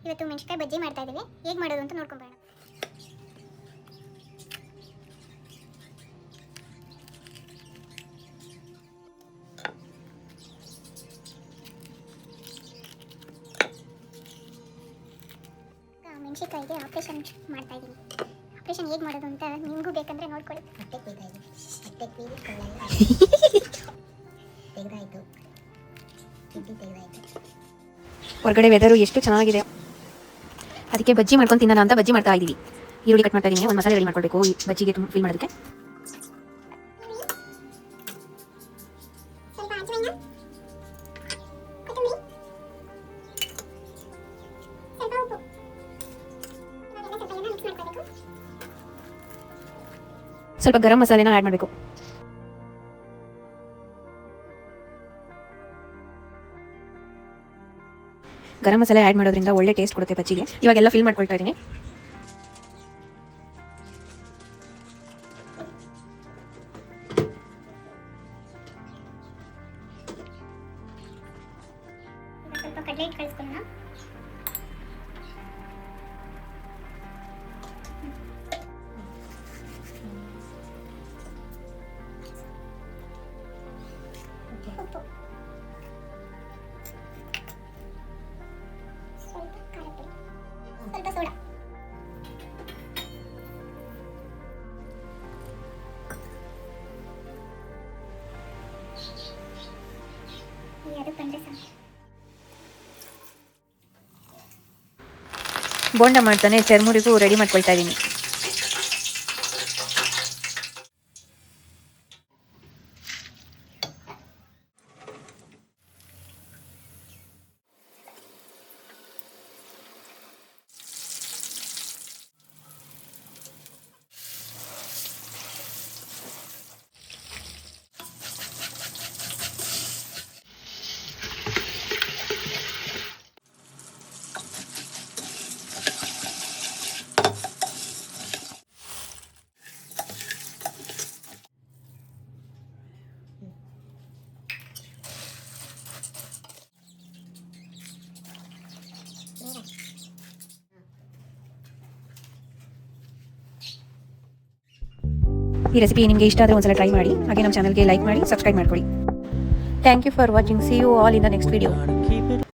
ಇವತ್ತು ಮೆಣಸಿನಕಾಯಿ ಬಜ್ಜಿ ಮಾಡ್ತಾ ಇದ್ದೀವಿ. ಹೇಗೆ ಮಾಡೋದು ಅಂತ ನೋಡ್ಕೊಂಬೋಣ. ಮೆಣಸಿನಕಾಯಿಗೆ ಆಪ್ರೇಷನ್ ಮಾಡ್ತಾ ಇದ್ದೀನಿ. ಆಪ್ರೇಷನ್ ಹೇಗೆ ಮಾಡೋದು ಅಂತ ನಿಮಗೂ ಬೇಕಂದ್ರೆ ನೋಡ್ಕೊಳ್ಳಿ. ಹೊರಗಡೆ ವೆದರು ಎಷ್ಟು ಚೆನ್ನಾಗಿದೆ, ಅದಕ್ಕೆ ಬಜ್ಜಿ ಮಾಡ್ಕೊಂಡು ತಿನ್ನೋಣ ಅಂತ ಬಜ್ಜಿ ಮಾಡ್ತಾ ಇದ್ದೀವಿ. ಈರುಳ್ಳಿ ಕಟ್ ಮಾಡ್ತಾ ಇದ್ದೀನಿ. ಒಂದು ಮಸಾಲೆ ರೆಡಿ ಮಾಡ್ಕೊಳ್ಬೇಕು ಈ ಬಜ್ಜಿಗೆ ಫಿಲ್ ಮಾಡೋದಕ್ಕೆ. ಸ್ವಲ್ಪ ಗರಂ ಮಸಾಲೆನ ಆ್ಯಡ್ ಮಾಡಬೇಕು. ಗರಂ ಮಸಾಲೆ ಆ್ಯಡ್ ಮಾಡೋದ್ರಿಂದ ಒಳ್ಳೆ ಟೇಸ್ಟ್ ಕೊಡುತ್ತೆ ಬಜ್ಜಿಗೆ. ಇವಾಗೆಲ್ಲ ಫಿಲ್ ಮಾಡ್ಕೊಳ್ತಾ ಇದ್ದೀನಿ. ಸ್ವಲ್ಪ ಕಡಲೆ ಹಿಟ್ಟು ಕಳಿಸ್ಕೊಳ್ಳೋಣ. ಉಪ್ಪು, ಸ್ವಲ್ಪ ಖಾರ ಪುಡಿ, ಸ್ವಲ್ಪ ಸೋಡಾ. ಅದು ಬಂದರೆ ಸಾಕು. ಬೋಂಡ ಮಾಡ್ತಾನೆ ಚರ್ಮುರಿಗೂ ರೆಡಿ ಮಾಡ್ಕೊಳ್ತಾ ಇದ್ದೀನಿ. ಈ ರೆಸಿಪಿ ನಿಮಗೆ ಇಷ್ಟ ಆದರೆ ಒಂದ್ಸಲ ಟ್ರೈ ಮಾಡಿ. ಹಾಗೆ ನಮ್ಮ ಚಾನಲ್ಗೆ ಲೈಕ್ ಮಾಡಿ, ಸಬ್ಸ್ಕ್ರೈಬ್ ಮಾಡ್ಕೊಳ್ಳಿ. Thank you for watching. See you all in the next video.